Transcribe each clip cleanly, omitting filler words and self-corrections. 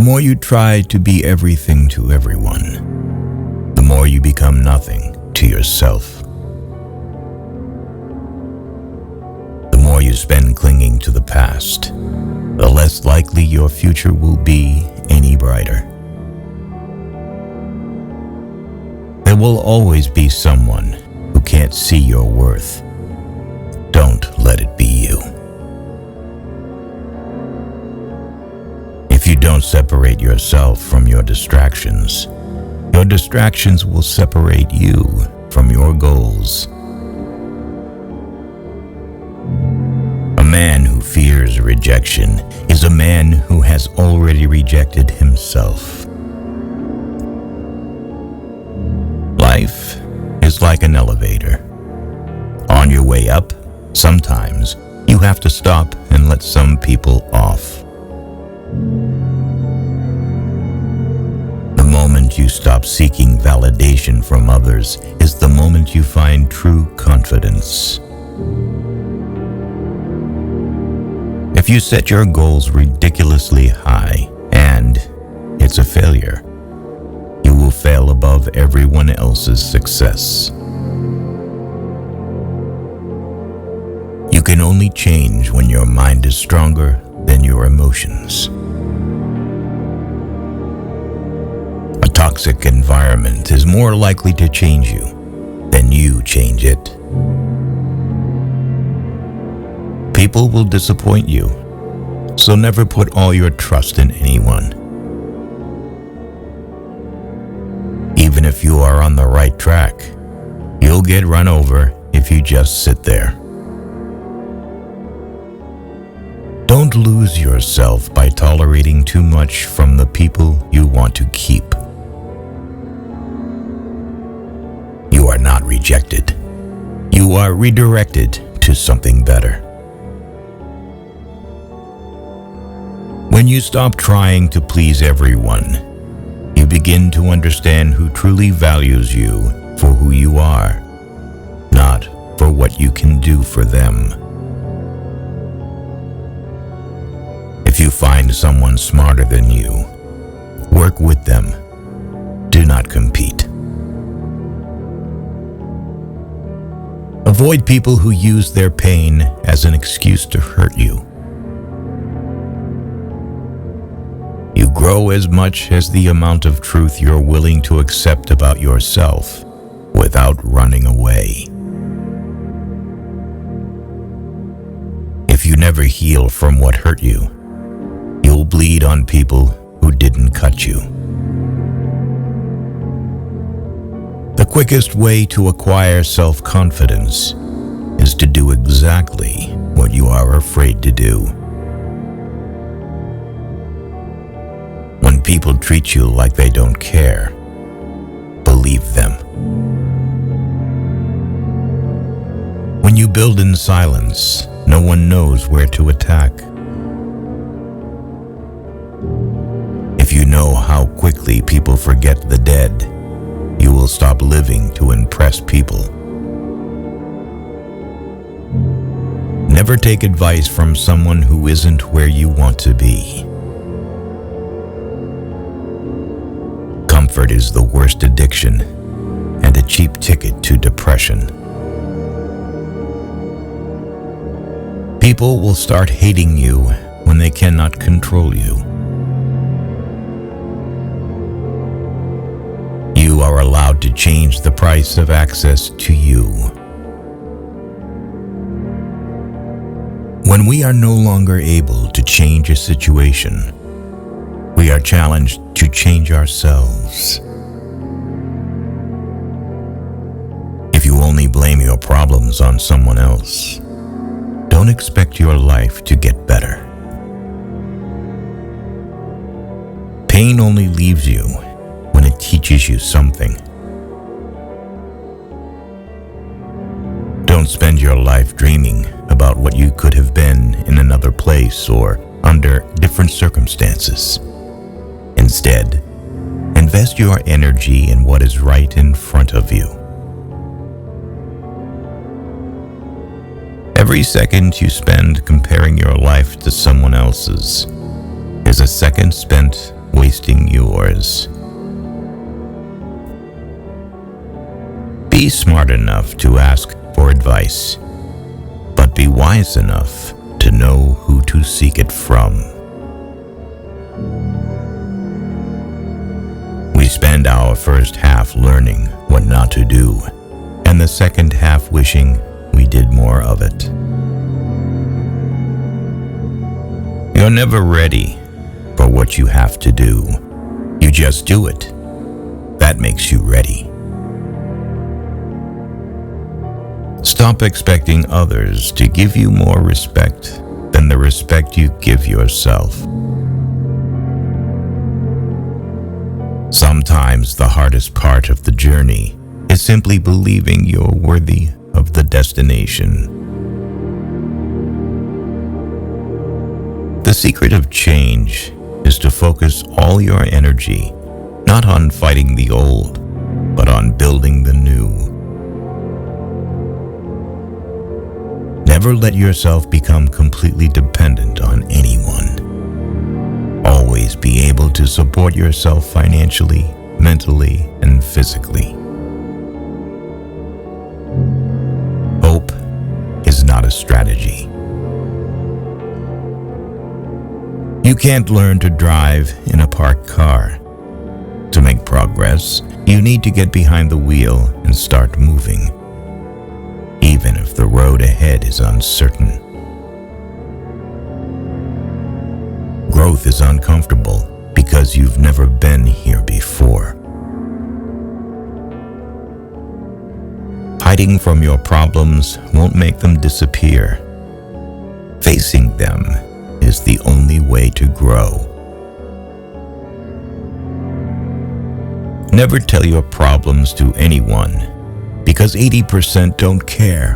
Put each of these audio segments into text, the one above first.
more you try to be everything to everyone, the more you become nothing to yourself. The more you spend clinging to the past, the less likely your future will be any brighter. There will always be someone who can't see your worth. Don't let it be you. If you don't separate yourself from your distractions will separate you from your goals. A man who fears rejection is a man who has already rejected himself. Life is like an elevator. On your way up, sometimes you have to stop and let some people off. The moment you stop seeking validation from others is the moment you find true confidence. If you set your goals ridiculously high and it's a failure, you will fail above everyone else's success. You can only change when your mind is stronger than your emotions. A toxic environment is more likely to change you than you change it. People will disappoint you, so never put all your trust in anyone. Even if you are on the right track, you'll get run over if you just sit there. Don't lose yourself by tolerating too much from the people you want to keep. You are not rejected. You are redirected to something better. When you stop trying to please everyone, you begin to understand who truly values you for who you are, not for what you can do for them. If you find someone smarter than you, work with them. Do not compete. Avoid people who use their pain as an excuse to hurt you. You grow as much as the amount of truth you're willing to accept about yourself without running away. If you never heal from what hurt you, you'll bleed on people who didn't cut you. The quickest way to acquire self-confidence is to do exactly what you are afraid to do. When people treat you like they don't care, believe them. When you build in silence, no one knows where to attack. If you know how quickly people forget the dead, you will stop living to impress people. Never take advice from someone who isn't where you want to be. Comfort is the worst addiction and a cheap ticket to depression. People will start hating you when they cannot control you. You are allowed to change the price of access to you. When we are no longer able to change a situation, we are challenged to change ourselves. If you only blame your problems on someone else, don't expect your life to get better. Pain only leaves you when it teaches you something. Don't spend your life dreaming about what you could have been in another place or under different circumstances. Instead, invest your energy in what is right in front of you. Every second you spend comparing your life to someone else's is a second spent wasting yours. Be smart enough to ask for advice, but be wise enough to know who to seek it from. We spend our first half learning what not to do, and the second half wishing we did more of it. You're never ready for what you have to do. You just do it. That makes you ready. Stop expecting others to give you more respect than the respect you give yourself. Sometimes the hardest part of the journey is simply believing you're worthy of the destination. The secret of change is to focus all your energy not on fighting the old, but on building the new. Never let yourself become completely dependent on anyone. Always be able to support yourself financially, mentally, and physically. Hope is not a strategy. You can't learn to drive in a parked car. To make progress, you need to get behind the wheel and start moving, even if the road ahead is uncertain. Growth is uncomfortable because you've never been here before. Hiding from your problems won't make them disappear. Facing them is the only way to grow. Never tell your problems to anyone, because 80% don't care,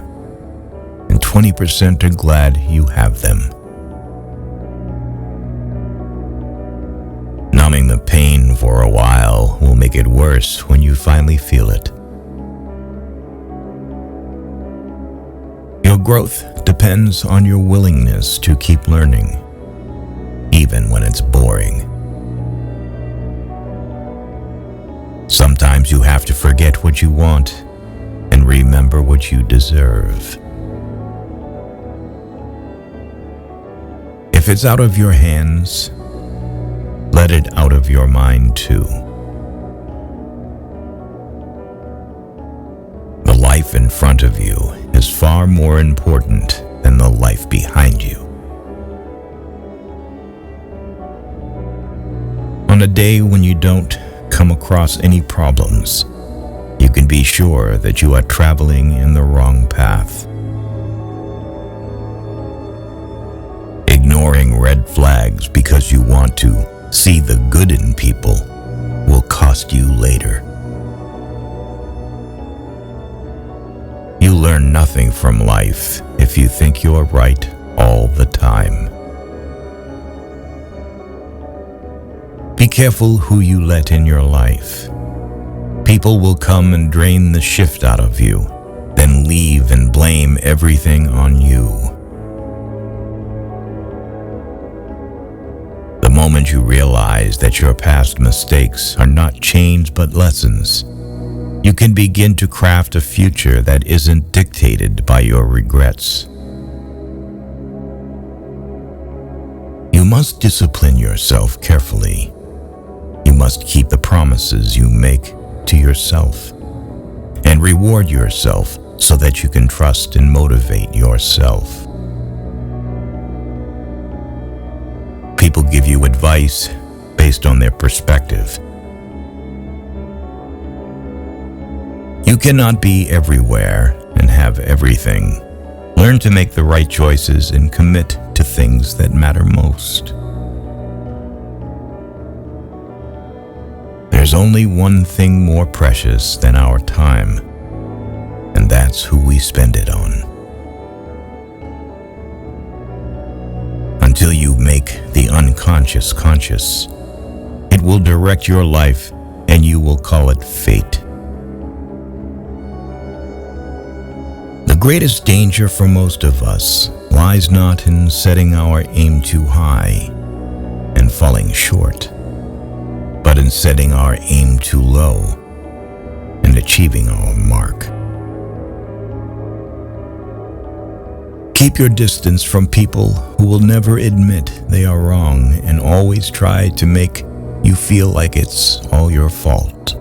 and 20% are glad you have them. Numbing the pain for a while will make it worse when you finally feel it. Your growth depends on your willingness to keep learning, even when it's boring. Sometimes you have to forget what you want and remember what you deserve. If it's out of your hands, let it out of your mind too. The life in front of you is far more important than the life behind you. On a day when you don't come across any problems, you can be sure that you are traveling in the wrong path. Ignoring red flags because you want to see the good in people will cost you later. You learn nothing from life if you think you're right all the time. Be careful who you let in your life. People will come and drain the shift out of you, then leave and blame everything on you. The moment you realize that your past mistakes are not chains but lessons, you can begin to craft a future that isn't dictated by your regrets. You must discipline yourself carefully. You must keep the promises you make to yourself and reward yourself so that you can trust and motivate yourself. People give you advice based on their perspective. You cannot be everywhere and have everything. Learn to make the right choices and commit to things that matter most. There's only one thing more precious than our time, and that's who we spend it on. Until you make the unconscious conscious, it will direct your life and you will call it fate. The greatest danger for most of us lies not in setting our aim too high and falling short, in setting our aim too low and achieving our mark. Keep your distance from people who will never admit they are wrong and always try to make you feel like it's all your fault.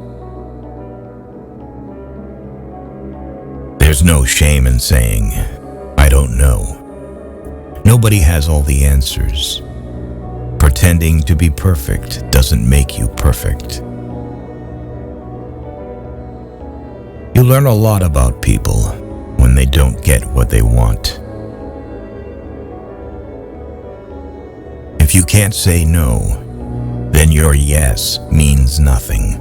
There's no shame in saying, "I don't know." Nobody has all the answers. Pretending to be perfect doesn't make you perfect. You learn a lot about people when they don't get what they want. If you can't say no, then your yes means nothing.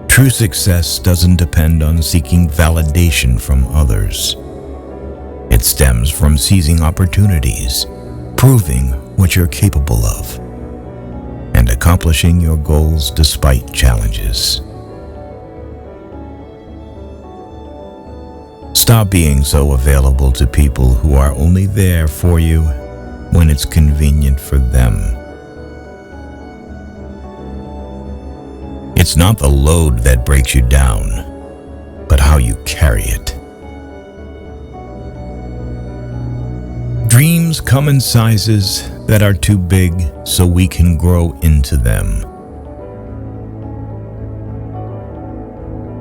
True success doesn't depend on seeking validation from others. It stems from seizing opportunities, proving what you're capable of, and accomplishing your goals despite challenges. Stop being so available to people who are only there for you when it's convenient for them. It's not the load that breaks you down, but how you carry it. Dreams come in sizes that are too big so we can grow into them.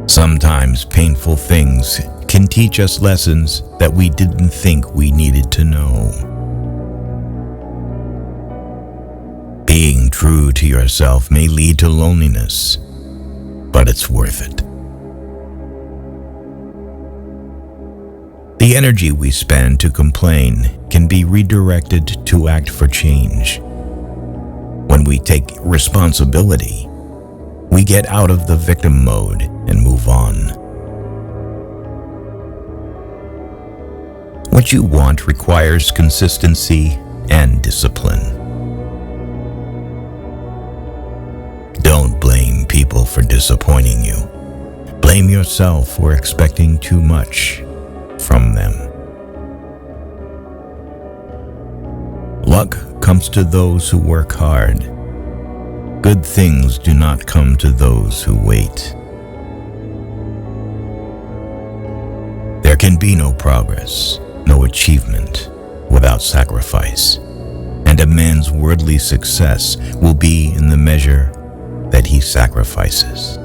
Sometimes painful things can teach us lessons that we didn't think we needed to know. Being true to yourself may lead to loneliness, but it's worth it. The energy we spend to complain can be redirected to act for change. When we take responsibility, we get out of the victim mode and move on. What you want requires consistency and discipline. Don't blame people for disappointing you. Blame yourself for expecting too much from them. Luck comes to those who work hard. Good things do not come to those who wait. There can be no progress, no achievement without sacrifice, and a man's worldly success will be in the measure that he sacrifices.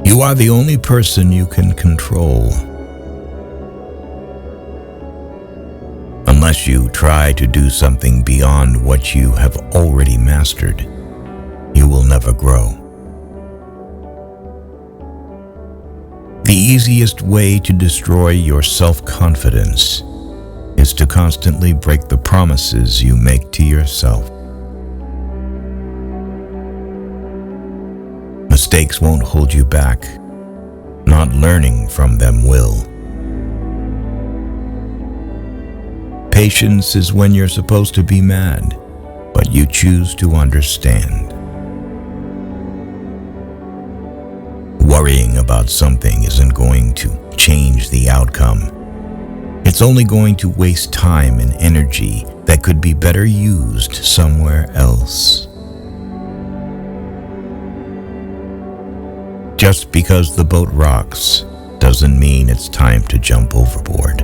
You are the only person you can control. Unless you try to do something beyond what you have already mastered, you will never grow. The easiest way to destroy your self-confidence is to constantly break the promises you make to yourself. Mistakes won't hold you back. Not learning from them will. Patience is when you're supposed to be mad, but you choose to understand. Worrying about something isn't going to change the outcome. It's only going to waste time and energy that could be better used somewhere else. Just because the boat rocks doesn't mean it's time to jump overboard.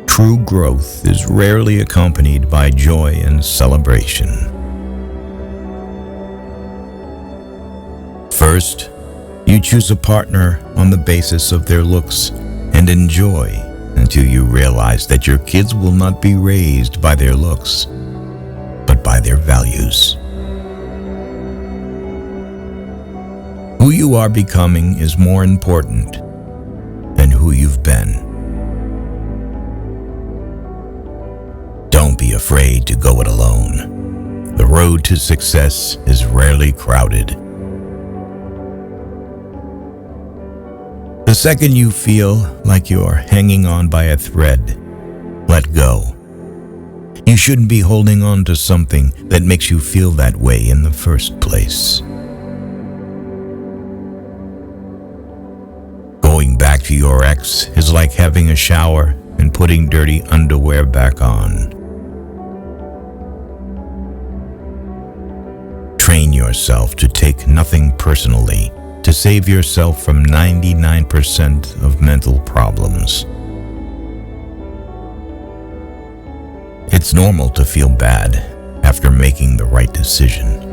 True growth is rarely accompanied by joy and celebration. First, you choose a partner on the basis of their looks and enjoy until you realize that your kids will not be raised by their looks, but by their values. Who you are becoming is more important than who you've been. Don't be afraid to go it alone. The road to success is rarely crowded. The second you feel like you're hanging on by a thread, let go. You shouldn't be holding on to something that makes you feel that way in the first place. Going back to your ex is like having a shower and putting dirty underwear back on. Train yourself to take nothing personally to save yourself from 99% of mental problems. It's normal to feel bad after making the right decision.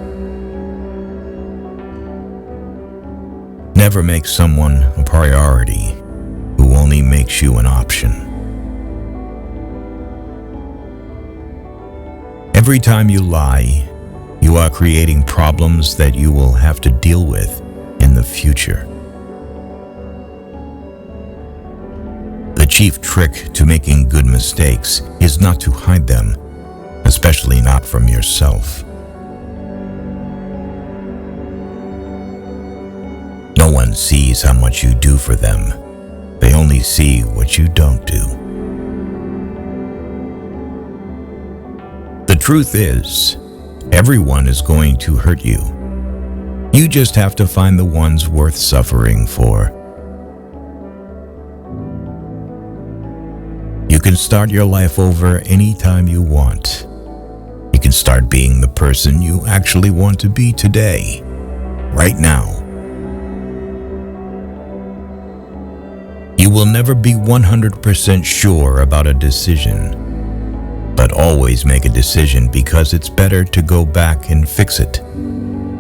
Never make someone a priority who only makes you an option. Every time you lie, you are creating problems that you will have to deal with in the future. The chief trick to making good mistakes is not to hide them, especially not from yourself. No one sees how much you do for them. They only see what you don't do. The truth is, everyone is going to hurt you. You just have to find the ones worth suffering for. You can start your life over anytime you want. You can start being the person you actually want to be today, right now. You will never be 100% sure about a decision, but always make a decision because it's better to go back and fix it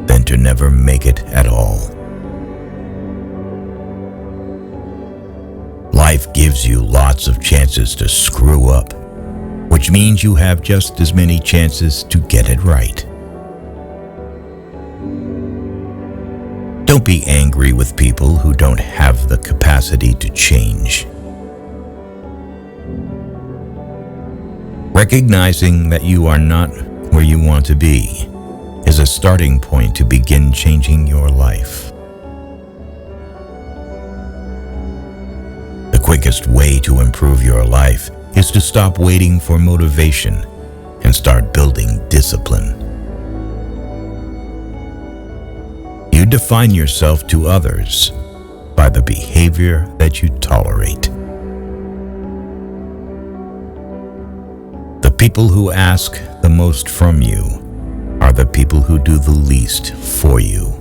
than to never make it at all. Life gives you lots of chances to screw up, which means you have just as many chances to get it right. Don't be angry with people who don't have the capacity to change. Recognizing that you are not where you want to be is a starting point to begin changing your life. The quickest way to improve your life is to stop waiting for motivation and start building discipline. You define yourself to others by the behavior that you tolerate. The people who ask the most from you are the people who do the least for you.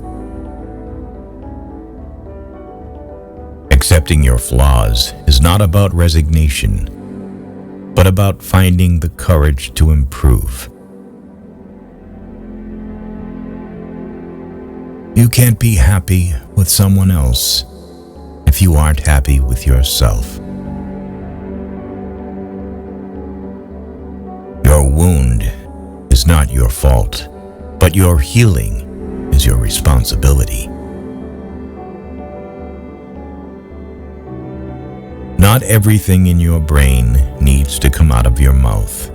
Accepting your flaws is not about resignation, but about finding the courage to improve. You can't be happy with someone else if you aren't happy with yourself. Your wound is not your fault, but your healing is your responsibility. Not everything in your brain needs to come out of your mouth.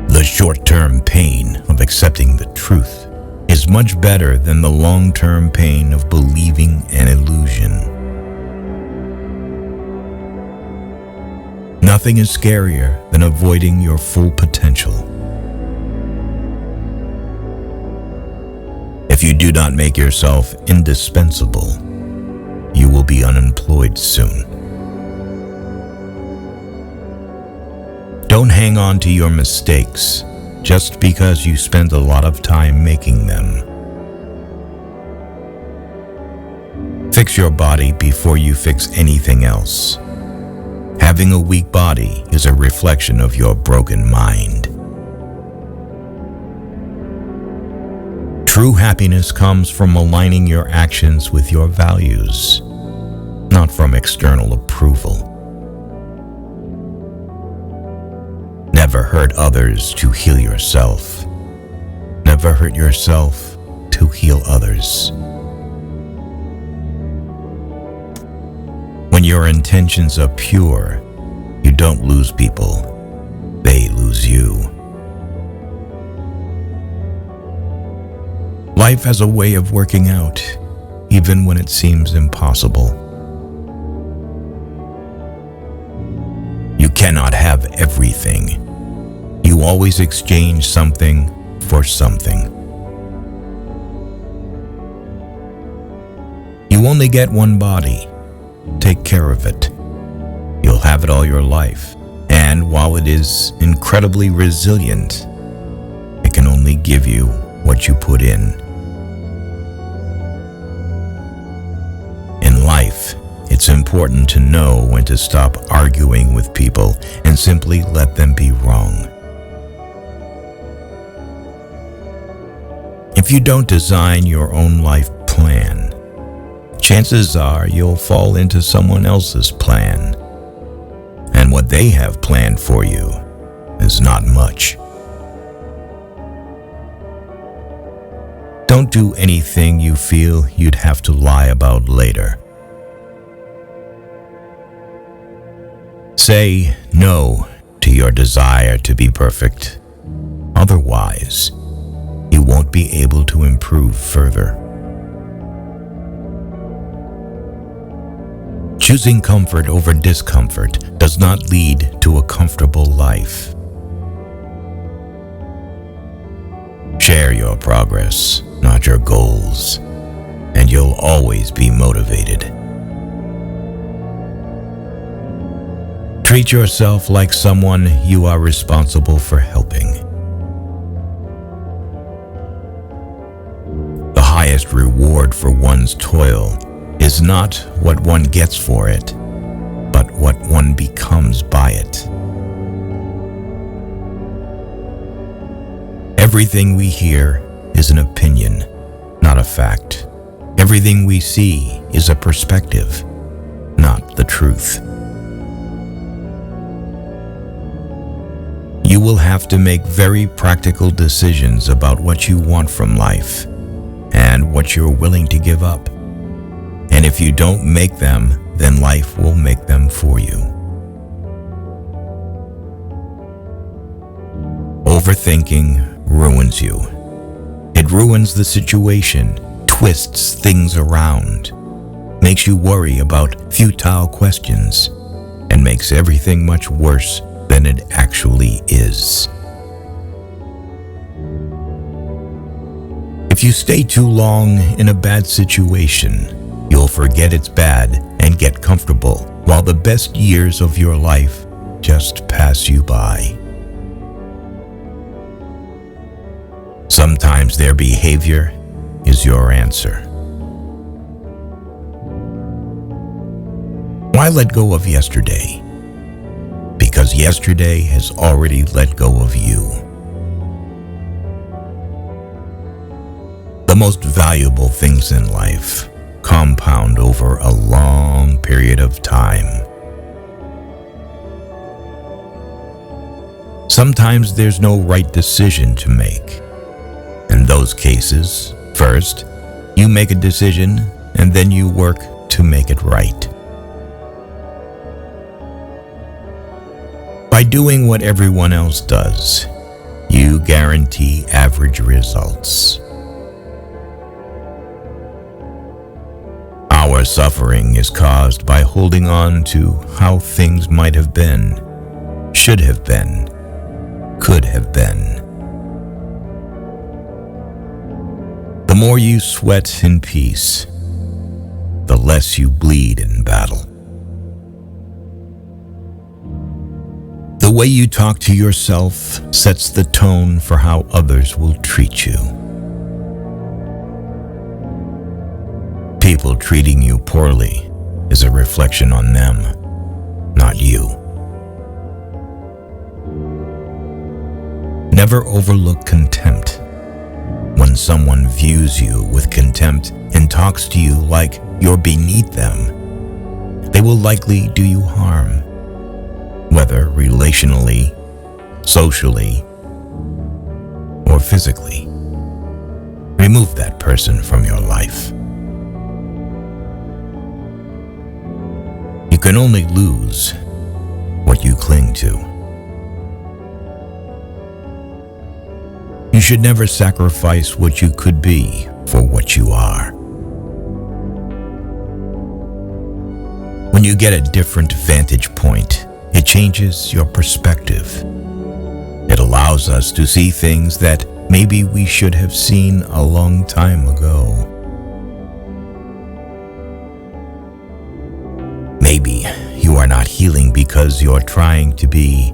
The short-term pain of accepting the truth is much better than the long-term pain of believing an illusion. Nothing is scarier than avoiding your full potential. If you do not make yourself indispensable, you will be unemployed soon. Don't hang on to your mistakes just because you spent a lot of time making them. Fix your body before you fix anything else. Having a weak body is a reflection of your broken mind. True happiness comes from aligning your actions with your values, not from external approval. Never hurt others to heal yourself. Never hurt yourself to heal others. When your intentions are pure, you don't lose people, they lose you. Life has a way of working out, even when it seems impossible. You cannot have everything. You always exchange something for something. You only get one body. Take care of it. You'll have it all your life. And while it is incredibly resilient, it can only give you what you put in. In life, it's important to know when to stop arguing with people and simply let them be wrong. If you don't design your own life plan, chances are you'll fall into someone else's plan. And what they have planned for you is not much. Don't do anything you feel you'd have to lie about later. Say no to your desire to be perfect. Otherwise, you won't be able to improve further. Choosing comfort over discomfort does not lead to a comfortable life. Share your progress, not your goals, and you'll always be motivated. Treat yourself like someone you are responsible for helping. The highest reward for one's toil is not what one gets for it, but what one becomes by it. Everything we hear is an opinion, not a fact. Everything we see is a perspective, not the truth. You will have to make very practical decisions about what you want from life and what you're willing to give up. And if you don't make them, then life will make them for you. Overthinking ruins you. It ruins the situation, twists things around, makes you worry about futile questions, and makes everything much worse than it actually is. If you stay too long in a bad situation, you'll forget it's bad and get comfortable, while the best years of your life just pass you by. Sometimes their behavior is your answer. Why let go of yesterday? Because yesterday has already let go of you. The most valuable things in life compound over a long period of time. Sometimes there's no right decision to make. In those cases, first, you make a decision and then you work to make it right. By doing what everyone else does, you guarantee average results. Our suffering is caused by holding on to how things might have been, should have been, could have been. The more you sweat in peace, the less you bleed in battle. The way you talk to yourself sets the tone for how others will treat you. People treating you poorly is a reflection on them, not you. Never overlook contempt. When someone views you with contempt and talks to you like you're beneath them, they will likely do you harm, whether relationally, socially, or physically. Remove that person from your life. You can only lose what you cling to. You should never sacrifice what you could be for what you are. When you get a different vantage point, it changes your perspective. It allows us to see things that maybe we should have seen a long time ago. You are not healing because you're trying to be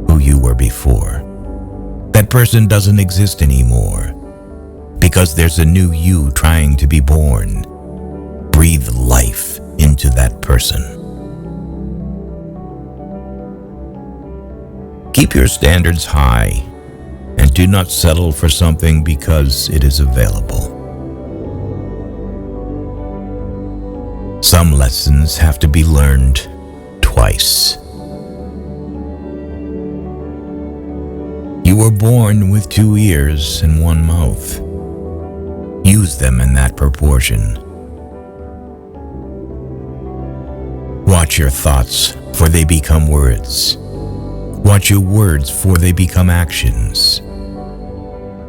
who you were before. That person doesn't exist anymore because there's a new you trying to be born. Breathe life into that person. Keep your standards high and do not settle for something because it is available. Some lessons have to be learned twice. You were born with 2 ears and 1 mouth. Use them in that proportion. Watch your thoughts, for they become words. Watch your words, for they become actions.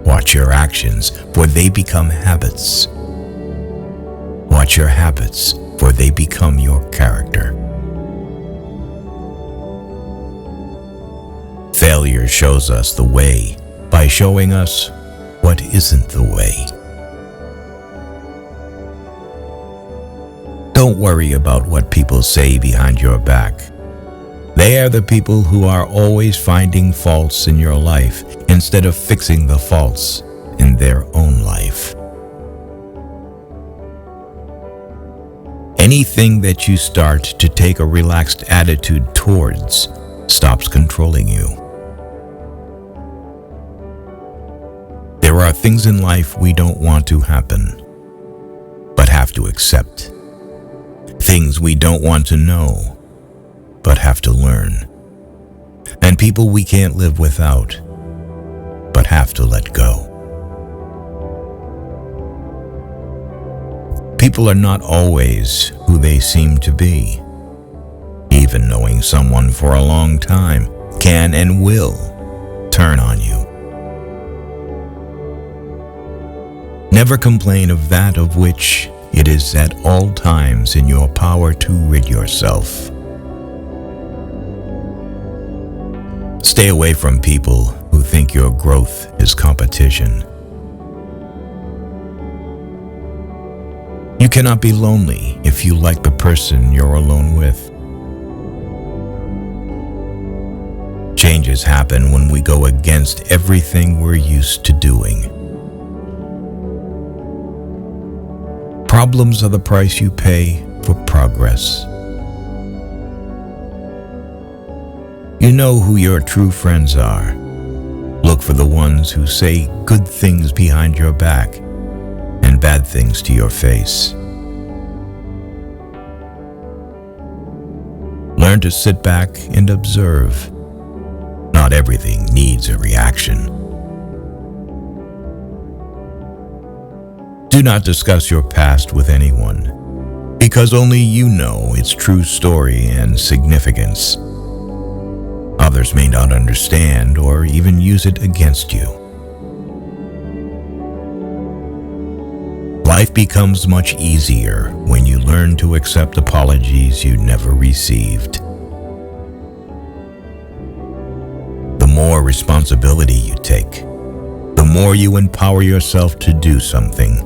Watch your actions, for they become habits. Watch your habits, for they become your character. Failure shows us the way by showing us what isn't the way. Don't worry about what people say behind your back. They are the people who are always finding faults in your life instead of fixing the faults in their own life. Anything that you start to take a relaxed attitude towards stops controlling you. There are things in life we don't want to happen, but have to accept. Things we don't want to know, but have to learn. And people we can't live without, but have to let go. People are not always who they seem to be. Even knowing someone for a long time can and will turn on you. Never complain of that of which it is at all times in your power to rid yourself. Stay away from people who think your growth is competition. You cannot be lonely if you like the person you're alone with. Changes happen when we go against everything we're used to doing. Problems are the price you pay for progress. You know who your true friends are. Look for the ones who say good things behind your back and bad things to your face. Learn to sit back and observe. Not everything needs a reaction. Do not discuss your past with anyone, because only you know its true story and significance. Others may not understand or even use it against you. Life becomes much easier when you learn to accept apologies you never received. The more responsibility you take, the more you empower yourself to do something.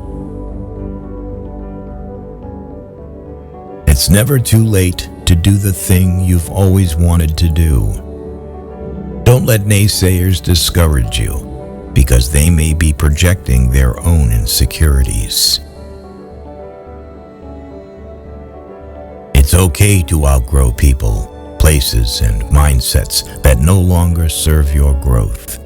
It's never too late to do the thing you've always wanted to do. Don't let naysayers discourage you, because they may be projecting their own insecurities. It's okay to outgrow people, places, and mindsets that no longer serve your growth.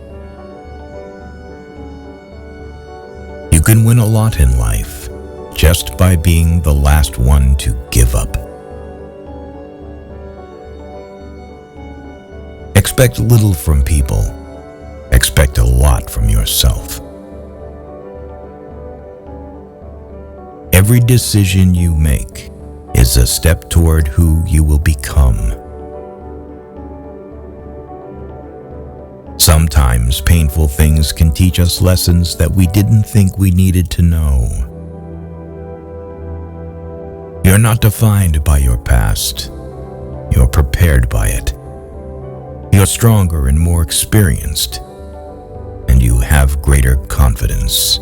You can win a lot in life just by being the last one to give up. Expect little from people. Expect a lot from yourself. Every decision you make is a step toward who you will become. Sometimes painful things can teach us lessons that we didn't think we needed to know. You're not defined by your past. You're prepared by it. You're stronger and more experienced, and you have greater confidence.